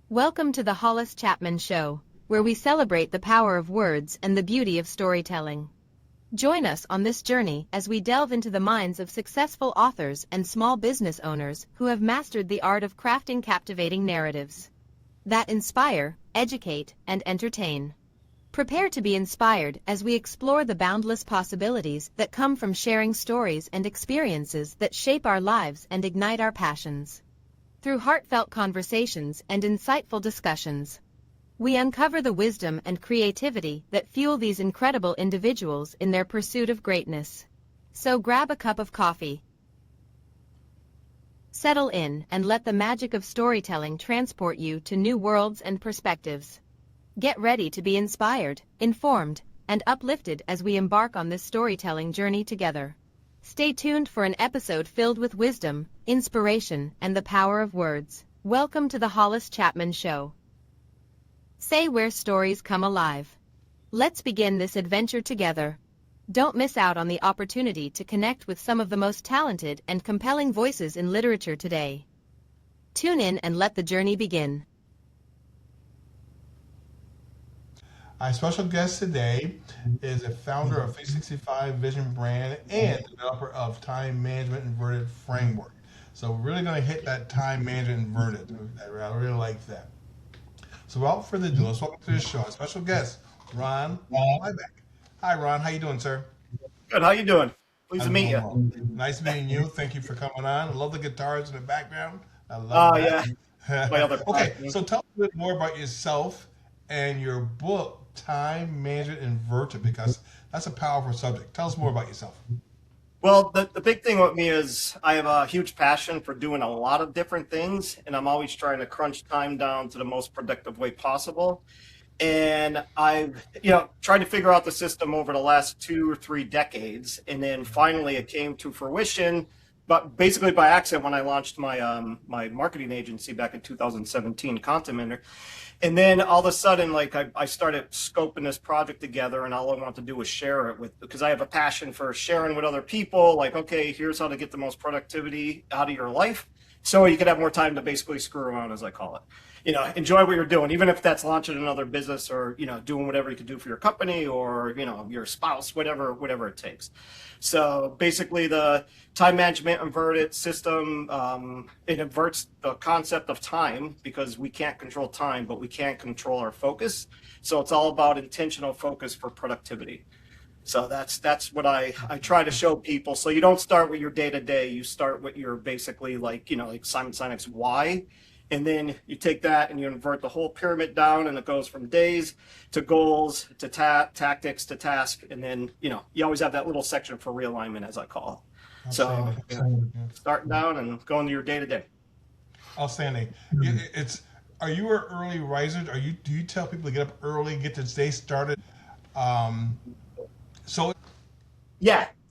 Welcome to the Hollis Chapman Show, where we celebrate the power of words and the beauty of storytelling. Join us on this journey as we delve into the minds of successful authors and small business owners who have mastered the art of crafting captivating narratives that inspire, educate, and entertain. Prepare to be inspired as we explore the boundless possibilities that come from sharing stories and experiences that shape our lives and ignite our passions. Through heartfelt conversations and insightful discussions, we uncover the wisdom and creativity that fuel these incredible individuals in their pursuit of greatness. So grab a cup of coffee, settle in, and let the magic of storytelling transport you to new worlds and perspectives. Get ready to be inspired, informed, and uplifted as we embark on this storytelling journey together. Stay tuned for an episode filled with wisdom, inspiration, and the power of words. Welcome to the Hollis Chapman Show. Say where stories come alive. Let's begin this adventure together. Don't miss out on the opportunity to connect with some of the most talented and compelling voices in literature today. Tune in and let the journey begin. Our special guest today is a founder of 365 Vision Brand and developer of Time Management Inverted Framework. So we're really going to hit that time management inverted. I really like that. So without further ado, let's welcome to the show our special guest, Ron Liebeck. Hi, Ron. How you doing, sir? Good. How you doing? Pleased to meet you. Well. Nice meeting you. Thank you for coming on. I love the guitars in the background. I love that. Yeah. My other okay, so tell us a bit more about yourself and your book, Time Management Inverted, because that's a powerful subject. Tell us more about yourself. Well, the big thing with me is I have a huge passion for doing a lot of different things, and I'm always trying to crunch time down to the most productive way possible. And I've, tried to figure out the system over the last 2 or 3 decades, and then finally it came to fruition, but basically by accident when I launched my my marketing agency back in 2017, Content Mentor. And then all of a sudden, I started scoping this project together, and all I want to do was share it because I have a passion for sharing with other people. Like, okay, here's how to get the most productivity out of your life, so you can have more time to basically screw around, as I call it. Enjoy what you're doing, even if that's launching another business or, doing whatever you can do for your company or, your spouse, whatever it takes. So basically the time management inverted system, it inverts the concept of time because we can't control time, but we can control our focus. So it's all about intentional focus for productivity. So that's what I try to show people. So you don't start with your day-to-day, you start with your basically like Simon Sinek's why. And then you take that and you invert the whole pyramid down, and it goes from days to goals to tactics to task. And then, you always have that little section for realignment, as I call it. So starting down and going to your day to day. Outstanding. Are you an early riser? Do you tell people to get up early, get their day started?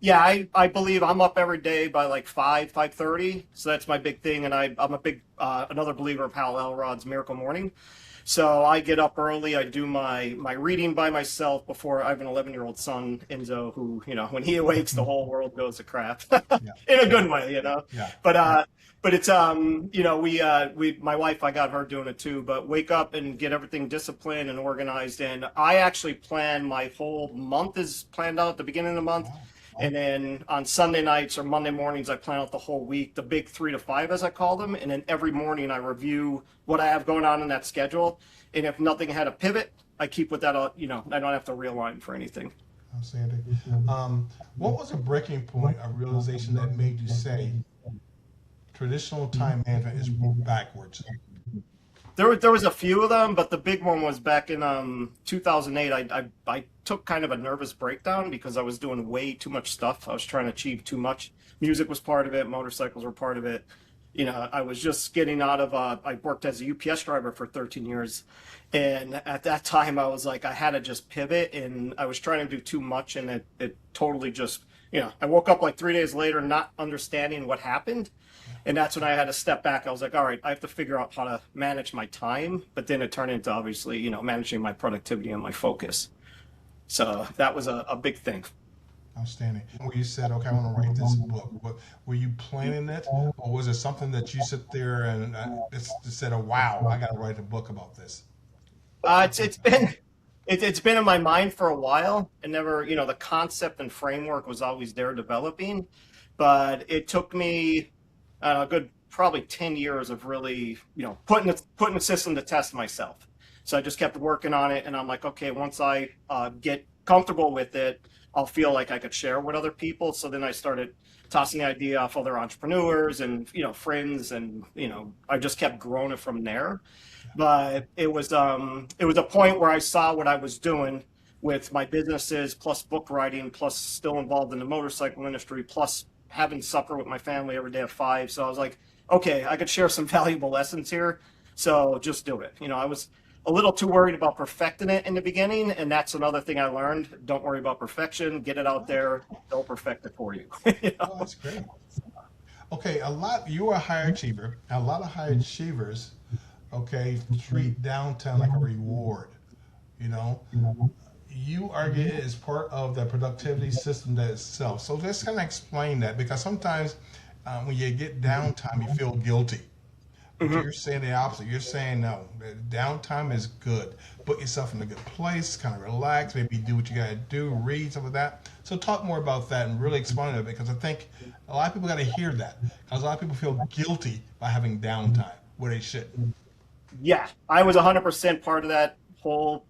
Yeah, I believe I'm up every day by like 5:30. So that's my big thing. And I'm a big, another believer of Hal Elrod's Miracle Morning. So I get up early. I do my reading by myself before I have an 11-year-old son, Enzo, who, when he awakes, the whole world goes to crap in a good way, Yeah. But it's, my wife, I got her doing it too, but wake up and get everything disciplined and organized. And I actually plan my whole month is planned out at the beginning of the month. Wow. And then on Sunday nights or Monday mornings, I plan out the whole week, the big 3 to 5, as I call them. And then every morning I review what I have going on in that schedule. And if nothing had a pivot, I keep with that, I don't have to realign for anything. Outstanding. What was a breaking point, a realization that made you say traditional time management is backwards? There was a few of them, but the big one was back in 2008. I took kind of a nervous breakdown because I was doing way too much stuff. I was trying to achieve too much. Music was part of it. Motorcycles were part of it. I was just getting out of, I worked as a UPS driver for 13 years. And at that time, I was like, I had to just pivot, and I was trying to do too much. And it totally just, I woke up like 3 days later not understanding what happened. And that's when I had to step back. I was like, all right, I have to figure out how to manage my time. But then it turned into, obviously, managing my productivity and my focus. So that was a big thing. Outstanding. Where you said, okay, I want to write this book. What, were you planning it, or was it something that you sit there and just said, oh, wow, I got to write a book about this? It's been in my mind for a while, and never, the concept and framework was always there developing, but it took me a good probably 10 years of really, putting the system to test myself. So I just kept working on it, and I'm like, okay, once I get comfortable with it, I'll feel like I could share with other people. So then I started tossing the idea off other entrepreneurs and friends, and I just kept growing it from there. But it was a point where I saw what I was doing with my businesses, plus book writing, plus still involved in the motorcycle industry, plus having supper with my family every day at 5. So I was like, okay, I could share some valuable lessons here. So just do it. I was a little too worried about perfecting it in the beginning, and that's another thing I learned. Don't worry about perfection. Get it out there. They'll perfect it for you. Oh, that's great. Okay, you are a high achiever. A lot of high achievers, okay, treat downtime like a reward. You know, you argue it is part of the productivity system that itself. So just kind of explain that, because sometimes when you get downtime, you feel guilty. But Mhm. you're saying the opposite. You're saying no, downtime is good. Put yourself in a good place, kind of relax, maybe do what you got to do, read, some of that. So talk more about that and really explain it, because I think a lot of people got to hear that. Because a lot of people feel guilty by having downtime where they shouldn't. Yeah, I was 100% part of that whole,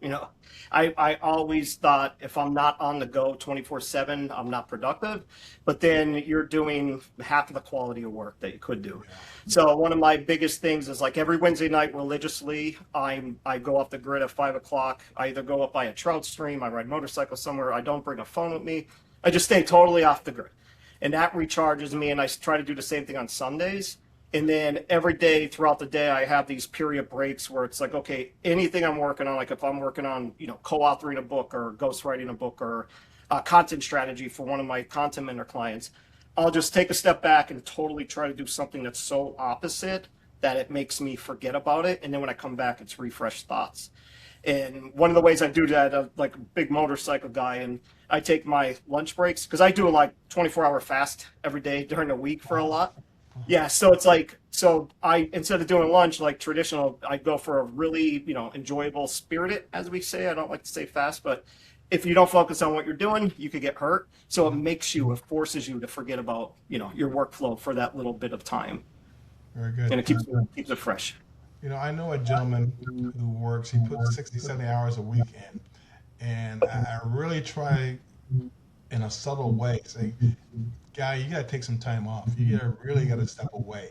I always thought if I'm not on the go 24/7, I'm not productive. But then you're doing half of the quality of work that you could do. So one of my biggest things is like every Wednesday night religiously, I go off the grid at 5 o'clock. I either go up by a trout stream, I ride motorcycle somewhere, I don't bring a phone with me. I just stay totally off the grid. And that recharges me. And I try to do the same thing on Sundays. And then every day throughout the day, I have these period breaks where it's like, okay, anything I'm working on, like if I'm working on, co-authoring a book or ghostwriting a book or content strategy for one of my content mentor clients, I'll just take a step back and totally try to do something that's so opposite that it makes me forget about it. And then when I come back, it's refreshed thoughts. And one of the ways I do that, like a big motorcycle guy, and I take my lunch breaks because I do a like 24-hour fast every day during the week for a lot. Yeah, so it's like, so I, instead of doing lunch like traditional, I go for a really, enjoyable, spirited, as we say. I don't like to say fast, but if you don't focus on what you're doing, you could get hurt. So it forces you to forget about, your workflow for that little bit of time, Very good. and it keeps it fresh. I know a gentleman who works, he puts 60, 70 hours a week in. And I really try in a subtle way, say, guy, you got to take some time off. You really got to step away.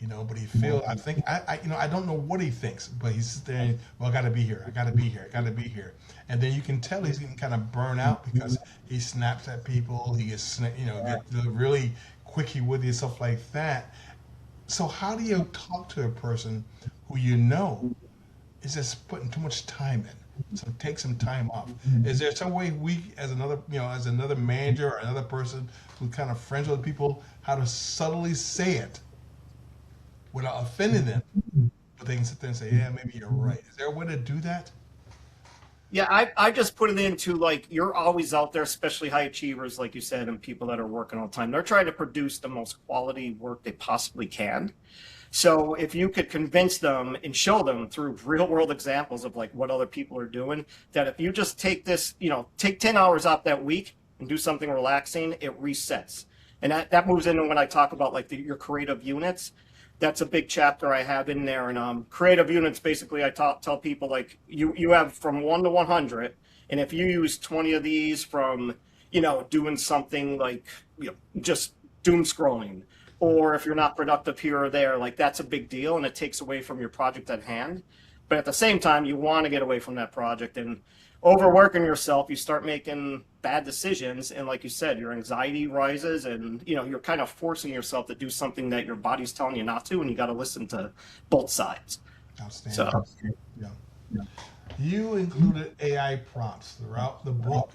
But he feels, I think, I don't know what he thinks, but he's sitting there, well, I got to be here. I got to be here. I got to be here. And then you can tell he's getting kind of burn out because he snaps at people. He gets, get really quickie with you, stuff like that. So how do you talk to a person who is just putting too much time in? So take some time off. Is there some way we, as another manager or another person who's kind of friends with people, how to subtly say it without offending them, but they can sit there and say, yeah, maybe you're right. Is there a way to do that? Yeah, I just put it into like you're always out there, especially high achievers, like you said, and people that are working all the time. They're trying to produce the most quality work they possibly can. So if you could convince them and show them through real world examples of like what other people are doing, that if you just take this, take 10 hours out that week and do something relaxing, it resets. And that moves into when I talk about like your creative units. That's a big chapter I have in there. And creative units, basically, I tell people like you have from 1 to 100. And if you use 20 of these from, doing something like, just doom scrolling, or if you're not productive here or there, like that's a big deal and it takes away from your project at hand. But at the same time, you want to get away from that project, and overworking yourself, you start making bad decisions. And like you said, your anxiety rises, and you're kind of forcing yourself to do something that your body's telling you not to, and you got to listen to both sides. Outstanding. So Yeah. You included AI prompts throughout the book.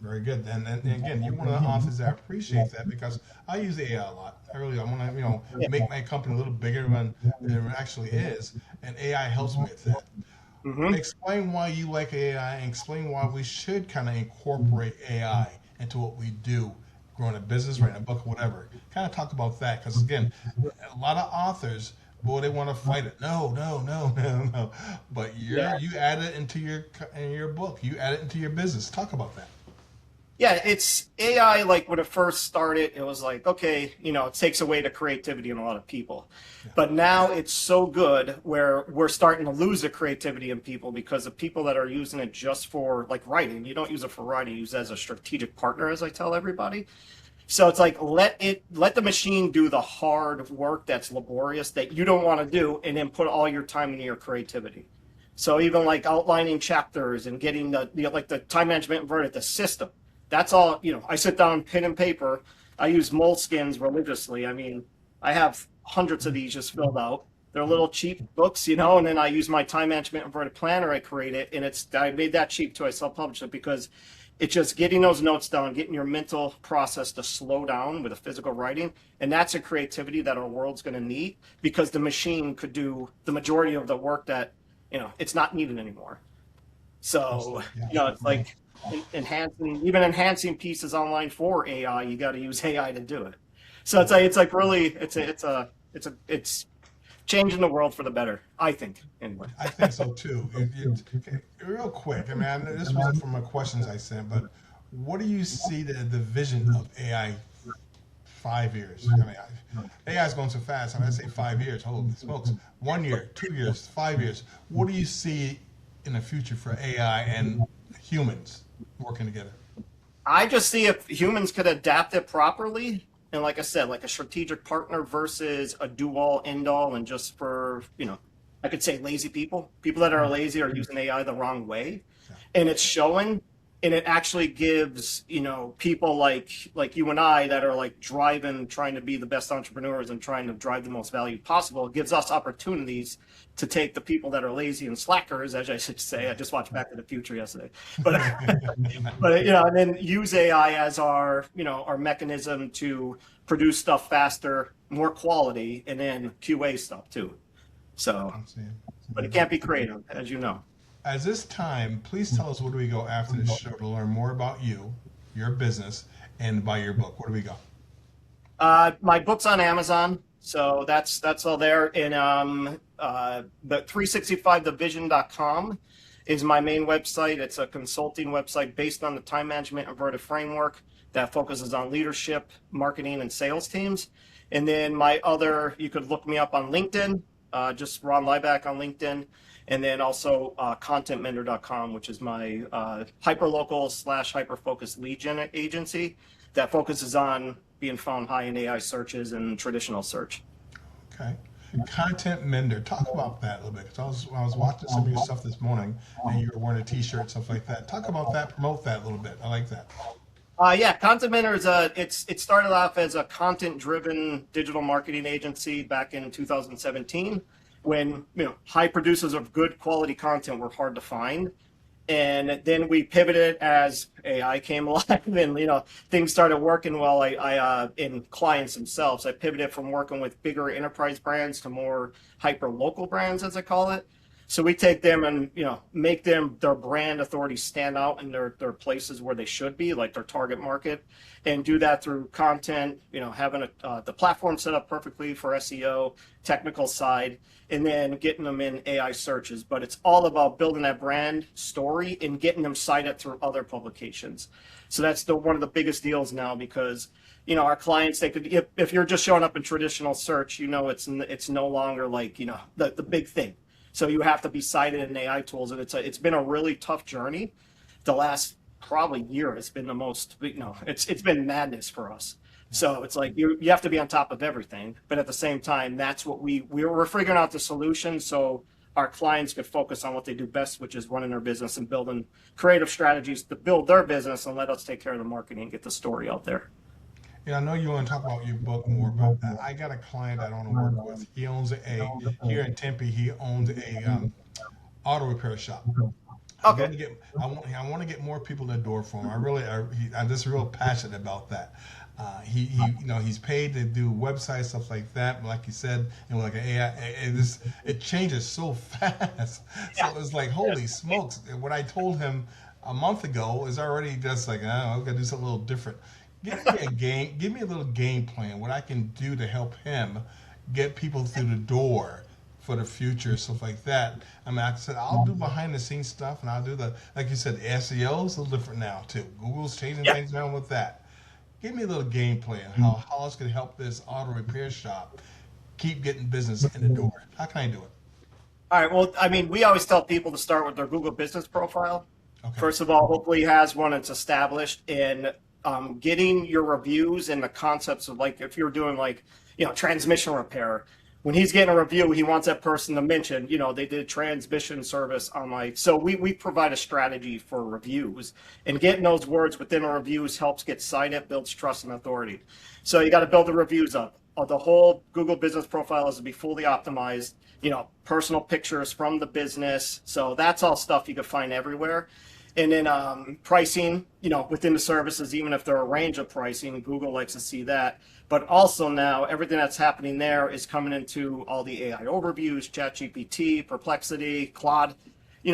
Very good. And again, you're one of the authors that appreciates that, because I use AI a lot. I want to, make my company a little bigger than it actually is, and AI helps me with that. mhm. Explain why you like AI, and explain why we should kind of incorporate AI into what we do, growing a business, writing a book, whatever. Kind of talk about that, because again, a lot of authors, boy, they want to fight it. No, no, no, no, no. But you add it into your book. You add it into your business. Talk about that. Yeah, it's AI. Like when it first started, it was like, okay, it takes away the creativity in a lot of people. But now it's so good where we're starting to lose the creativity in people because the people that are using it just for like writing, you don't use it for writing, you use it as a strategic partner, as I tell everybody. So it's like let the machine do the hard work that's laborious that you don't want to do, and then put all your time into your creativity. So even like outlining chapters and getting the time management inverted, the system. That's all, I sit down, pen and paper. I use Moleskines religiously. I mean, I have hundreds of these just filled out. They're little cheap books, and then I use my time management inverted planner. I create it, and I made that cheap too. I self-published it because it's just getting those notes down, getting your mental process to slow down with a physical writing. And that's a creativity that our world's going to need, because the machine could do the majority of the work that, it's not needed anymore. So, it's like enhancing pieces online for AI, you got to use AI to do it. So it's changing the world for the better, I think. Anyway, I think so too. Real quick, I mean, this wasn't from my questions I sent, but what do you see the vision of AI 5 years? I mean, AI is going so fast. I mean, I say 5 years. Holy smokes! 1 year, 2 years, 5 years. What do you see in the future for AI and humans working together? I just see if humans could adapt it properly. And like I said, like a strategic partner versus a do-all, end-all, and just for, I could say lazy people. People that are lazy are using AI the wrong way. And it's showing, and it actually gives, people like you and I that are like driving, trying to be the best entrepreneurs and trying to drive the most value possible. It gives us opportunities to take the people that are lazy and slackers, as I should say. I just watched Back to the Future yesterday, but and then use AI as our mechanism to produce stuff faster, more quality, and then QA stuff too. So, but it can't be creative, as you know. At this time, please tell us where do we go after this show to learn more about you, your business, and buy your book. Where do we go? My book's on Amazon, so that's all there. And the 365thevision.com is my main website. It's a consulting website based on the time management inverted framework that focuses on leadership, marketing, and sales teams. And then you could look me up on LinkedIn, just Ron Lieback on LinkedIn. And then also contentmender.com, which is my hyperlocal / hyper-focused lead gen agency that focuses on being found high in AI searches and traditional search. Okay. Content Mender. Talk about that a little bit, because I was watching some of your stuff this morning, and you were wearing a T-shirt, stuff like that. Talk about that. Promote that a little bit. I like that. Content Mender is it started off as a content-driven digital marketing agency back in 2017. When high producers of good quality content were hard to find, and then we pivoted as AI came alive, and things started working well. I in clients themselves, I pivoted from working with bigger enterprise brands to more hyper local brands, as I call it. So we take them and make them their brand authority stand out in their places where they should be, like their target market, and do that through content. Having the platform set up perfectly for SEO, technical side, and then getting them in AI searches. But it's all about building that brand story and getting them cited through other publications. So that's one of the biggest deals now, because our clients, they could, if you're just showing up in traditional search, it's no longer like the big thing. So you have to be cited in AI tools, and it's been a really tough journey. The last probably year, it's been the most, it's been madness for us. So it's like you have to be on top of everything, but at the same time, that's what we're figuring out the solution so our clients could focus on what they do best, which is running their business and building creative strategies to build their business, and let us take care of the marketing and get the story out there. I know you want to talk about your book more, but I got a client I want to work with. He owns here in Tempe. He owns a auto repair shop. Okay. I want to get more people in the door for him. I'm just real passionate about that. He's paid to do websites, stuff like that. But like you said, like an AI, it changes so fast. So it's like, holy smokes! And when I told him a month ago is already just like, oh, I've got to do something a little different. Give me a little game plan, what I can do to help him get people through the door for the future, stuff like that. I mean, like I said, I'll do behind the scenes stuff, and I'll do the, like you said, the SEO is a little different now too. Google's changing Yeah. things around with that. Give me a little game plan how Hollis can help this auto repair shop keep getting business in the door. How can I do it? All right. Well, I mean, we always tell people to start with their Google business profile. Okay. First of all, hopefully he has one that's established in getting your reviews and the concepts of, like, if you're doing like, transmission repair, when he's getting a review, he wants that person to mention, they did transmission service on so we provide a strategy for reviews, and getting those words within our reviews helps get cited, builds trust and authority. So you got to build the reviews up. The whole Google business profile has to be fully optimized, personal pictures from the business. So that's all stuff you can find everywhere. And then pricing, within the services, even if they're a range of pricing, Google likes to see that. But also now everything that's happening there is coming into all the AI overviews, ChatGPT, Perplexity, Claude,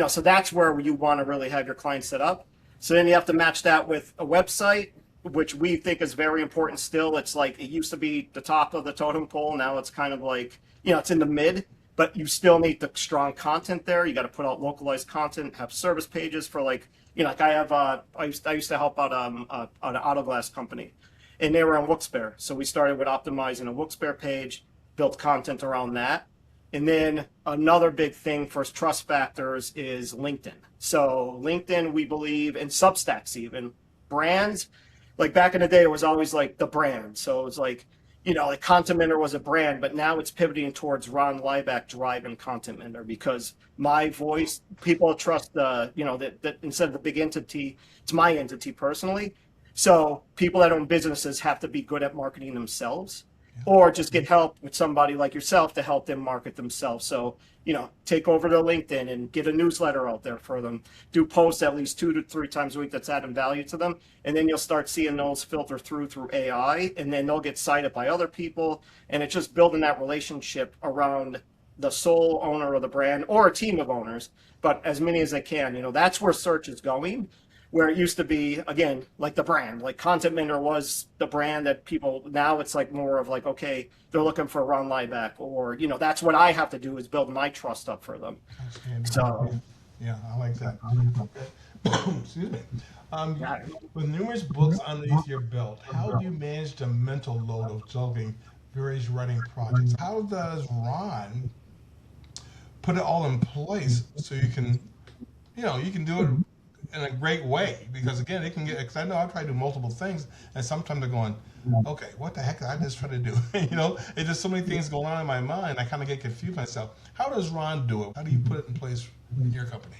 so that's where you want to really have your clients set up. So then you have to match that with a website, which we think is very important still. It's like, it used to be the top of the totem pole. Now it's kind of like, it's in the mid, but you still need the strong content there. You got to put out localized content, have service pages for, like, like I have, I used to help out an auto glass company, and they were on Wookspear. So we started with optimizing a Wookspear page, built content around that. And then another big thing for trust factors is LinkedIn. So LinkedIn, we believe, and Substacks, even brands, like back in the day, it was always like the brand. So it was like, like Content Mentor was a brand, but now it's pivoting towards Ron Lieback driving Content Mentor, because my voice, people trust that instead of the big entity, it's my entity personally. So people that own businesses have to be good at marketing themselves, or just get help with somebody like yourself to help them market themselves. So, take over their LinkedIn and get a newsletter out there for them. Do posts at least 2 to 3 times a week that's adding value to them. And then you'll start seeing those filter through AI, and then they'll get cited by other people. And it's just building that relationship around the sole owner of the brand or a team of owners, but as many as they can. That's where search is going. Where it used to be, again, like the brand, like Content Mentor was the brand that people, now it's like more of like, okay, they're looking for Ron Lieback, or, that's what I have to do, is build my trust up for them. So, yeah, I like that. Excuse me. With numerous books underneath your belt, how do you manage the mental load of juggling various writing projects? How does Ron put it all in place so you can do it in a great way? Because again, it can get, because I know I try to do multiple things, and sometimes they're going, okay, what the heck did I just try to do? It's just so many things going on in my mind. I kind of get confused myself. How does Ron do it? How do you put it in place in your company?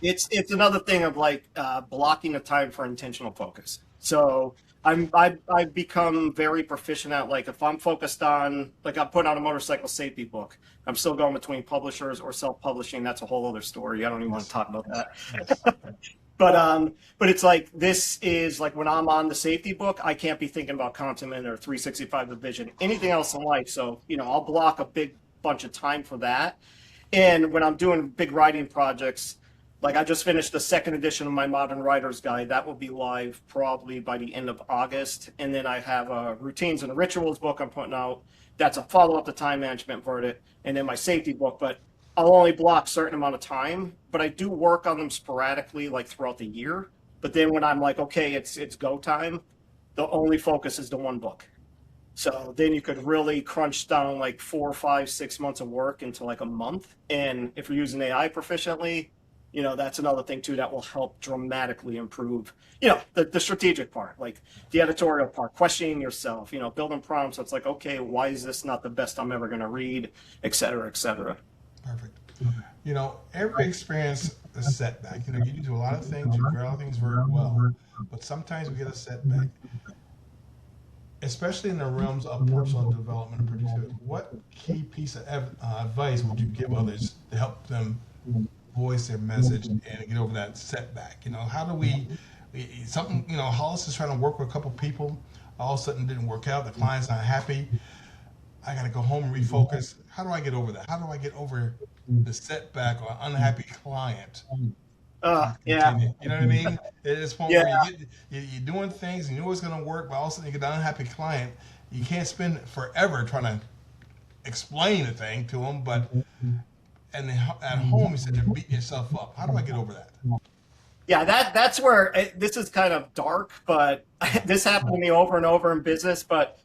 it's another thing of like blocking the time for intentional focus. So I've become very proficient at, like, if I'm focused on, like, I'm putting out a motorcycle safety book, I'm still going between publishers or self-publishing. That's a whole other story. I don't even want to talk about that. Yes. But it's like, this is like, when I'm on the safety book, I can't be thinking about Content or 365 Division, anything else in life. So, I'll block a big bunch of time for that. And when I'm doing big writing projects, like I just finished the 2nd edition of my Modern Writer's Guide. That will be live probably by the end of August. And then I have a Routines and Rituals book I'm putting out. That's a follow-up to Time Management Verdict. And then my safety book. But I'll only block a certain amount of time. But I do work on them sporadically, like throughout the year. But then when I'm like, okay, it's go time, the only focus is the one book. So then you could really crunch down like 4, 5, 6 months of work into like a month. And if you're using AI proficiently, that's another thing too that will help dramatically improve, the strategic part, like the editorial part, questioning yourself, building prompts. So it's like, okay, why is this not the best I'm ever going to read, et cetera, et cetera. Perfect. Every experience a setback. You do a lot of things, you do a lot of things very well, but sometimes we get a setback. Especially in the realms of personal development and productivity, what key piece of advice would you give others to help them voice their message and get over that setback? How do we, Hollis is trying to work with a couple people, all of a sudden didn't work out, the client's not happy, I got to go home and refocus. How do I get over that? How do I get over the setback or unhappy client Yeah, continue. You know what I mean? It's one yeah. where you're doing things and you know it's going to work, but all of a sudden you get an unhappy client. You can't spend forever trying to explain a thing to them, but and then at home you said you're beating yourself up. How do I get over that? Yeah, that's where this is kind of dark, but this happened to me over and over in business. But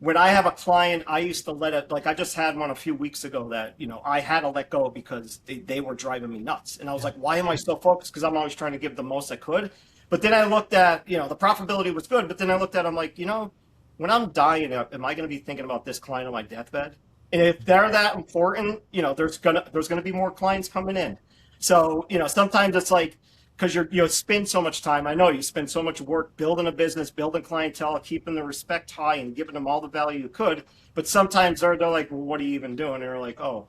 when I have a client, I used to let it, like I just had one a few weeks ago that, I had to let go because they were driving me nuts. And I was like, why am I so focused? Because I'm always trying to give the most I could. But then I looked at, the profitability was good. But then I looked at, I'm like, when I'm dying, am I going to be thinking about this client on my deathbed? And if they're that important, there's gonna be more clients coming in. So, sometimes it's like, because you spend so much time. I know you spend so much work building a business, building clientele, keeping the respect high, and giving them all the value you could. But sometimes they're like, well, what are you even doing? And they're like, oh,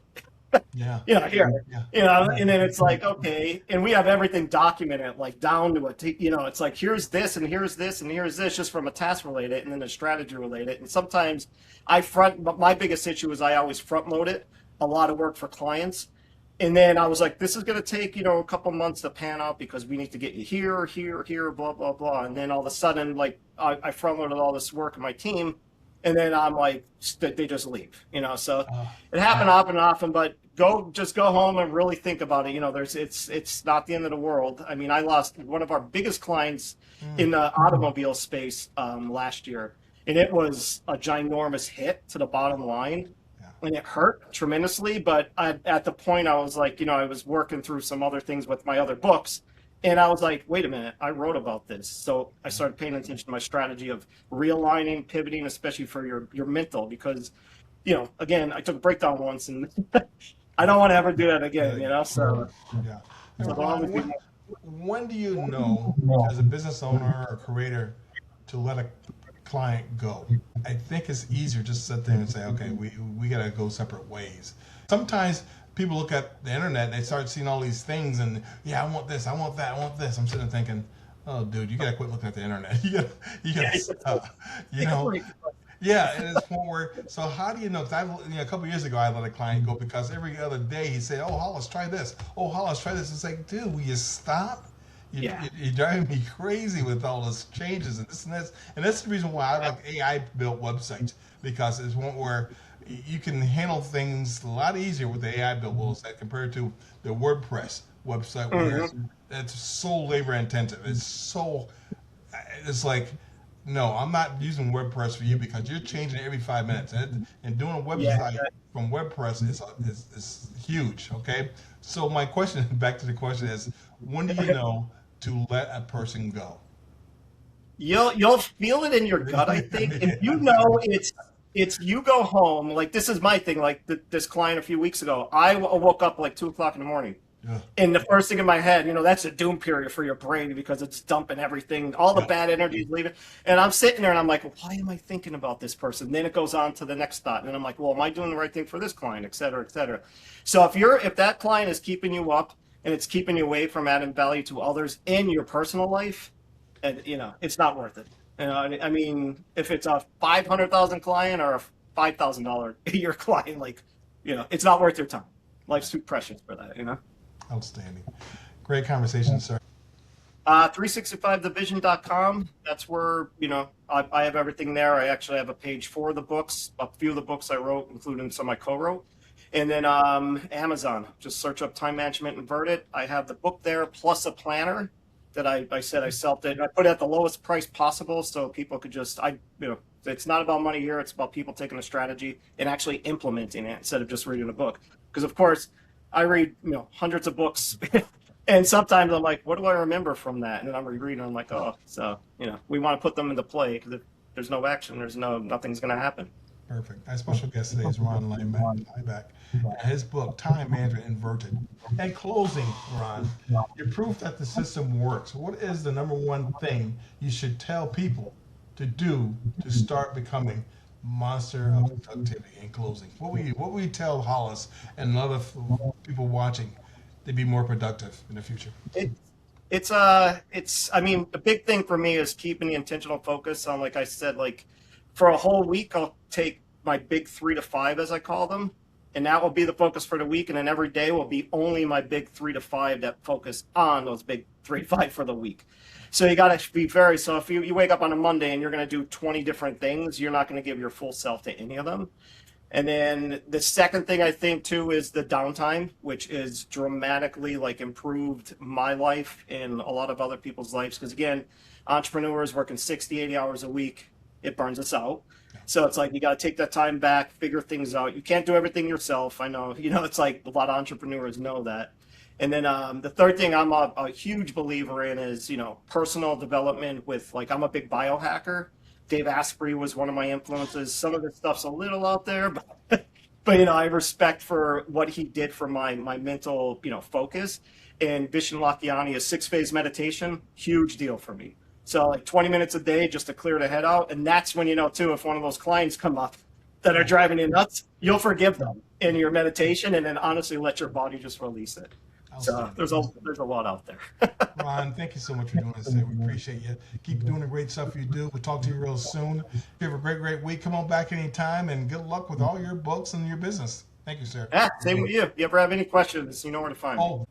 Yeah. here, Yeah. and then it's like, okay, and we have everything documented, like down to it's like, here's this, and here's this, and here's this, just from a task related, and then a strategy related. And sometimes but my biggest issue is I always front load it, a lot of work for clients. And then I was like, this is going to take, a couple months to pan out because we need to get you here, blah, blah, blah. And then all of a sudden, like, I front loaded all this work in my team. And then I'm like, they just leave, So it happened often and often, but just go home and really think about it. It's not the end of the world. I mean, I lost one of our biggest clients in the automobile space last year, and it was a ginormous hit to the bottom line. And it hurt tremendously, but at the point I was like, I was working through some other things with my other books, and I was like, wait a minute, I wrote about this. So I started paying attention to my strategy of realigning, pivoting, especially for your mental, because, again, I took a breakdown once, and I don't want to ever do that again, So, Yeah. so And there'll always Ron, be when do you know, as a business owner or creator, to let a client go? I think it's easier just to sit there and say, okay, we got to go separate ways. Sometimes people look at the internet and they start seeing all these things and, yeah, I want this, I want that, I want this. I'm sitting there thinking, oh, dude, you got to quit looking at the internet. You got to stop, you know? Yeah, and it's one where. So how do you know? Because a couple years ago, I let a client go because every other day he said, "Oh, Hollis, try this. Oh, Hollis, try this." It's like, dude, will you stop? You're driving me crazy with all those changes and this and this. And that's the reason why I like AI built websites, because it's one where you can handle things a lot easier with the AI built website compared to the WordPress website where it's so labor intensive. It's like, no, I'm not using WordPress for you because you're changing it every 5 minutes. And doing a website from WordPress is huge, okay? So my question, back to the question is, when do you know to let a person go? You'll feel it in your gut, I think. If you know it's you go home, like this is my thing, like this client a few weeks ago, I woke up like 2 o'clock in the morning. Yeah. And the first thing in my head, that's a doom period for your brain because it's dumping everything, all the bad energy is leaving. And I'm sitting there and I'm like, well, why am I thinking about this person? And then it goes on to the next thought. And I'm like, well, am I doing the right thing for this client, et cetera, et cetera. So if that client is keeping you up and it's keeping you away from adding value to others in your personal life, and it's not worth it. I mean, if it's a 500,000 client or a $5,000 a year client, like, it's not worth your time. Life's too precious for that. Outstanding. Great conversation, sir. 365thevision.com. That's where, I have everything there. I actually have a page for the books, a few of the books I wrote, including some I co-wrote. And then Amazon, just search up Time Management Inverted. I have the book there, plus a planner that I said I self-did. I put it at the lowest price possible so people could just, it's not about money here. It's about people taking a strategy and actually implementing it instead of just reading a book. Because, of course, I read, hundreds of books, and sometimes I'm like, what do I remember from that? And then I'm rereading, I'm like, oh, so, we want to put them into play because if there's no action, nothing's going to happen. Perfect. Our special guest today is Ron Lieback. His book, Time Management Inverted. And closing, Ron, your proof that the system works. What is the number one thing you should tell people to do to start becoming monster of productivity? In closing, what will you tell Hollis and other people watching to be more productive in the future? I mean, the big thing for me is keeping the intentional focus on, like I said, like for a whole week, I'll take my big 3 to 5, as I call them, And that will be the focus for the week. And then every day will be only my big 3 to 5 that focus on those big 3 to 5 for the week. So you got to be very, so if you wake up on a Monday and you're going to do 20 different things, you're not going to give your full self to any of them. And then the second thing I think too is the downtime, which is dramatically like improved my life and a lot of other people's lives. Because again, entrepreneurs working 60, 80 hours a week, it burns us out. So it's like you got to take that time back, figure things out. You can't do everything yourself. I know, it's like a lot of entrepreneurs know that. And then the third thing I'm a huge believer in is, personal development with, like, I'm a big biohacker. Dave Asprey was one of my influences. Some of this stuff's a little out there, but I have respect for what he did for my mental, focus. And Vishen Lakhiani, a 6-phase meditation, huge deal for me. So like 20 minutes a day just to clear the head out. And that's when, too, if one of those clients come up that are driving you nuts, you'll forgive them in your meditation and then honestly let your body just release it. So there's a lot out there. Ron, thank you so much for doing this today. We appreciate you. Keep doing the great stuff you do. We'll talk to you real soon. You have a great, great week. Come on back anytime, and good luck with all your books and your business. Thank you, sir. Yeah, same with you. If you ever have any questions, you know where to find me.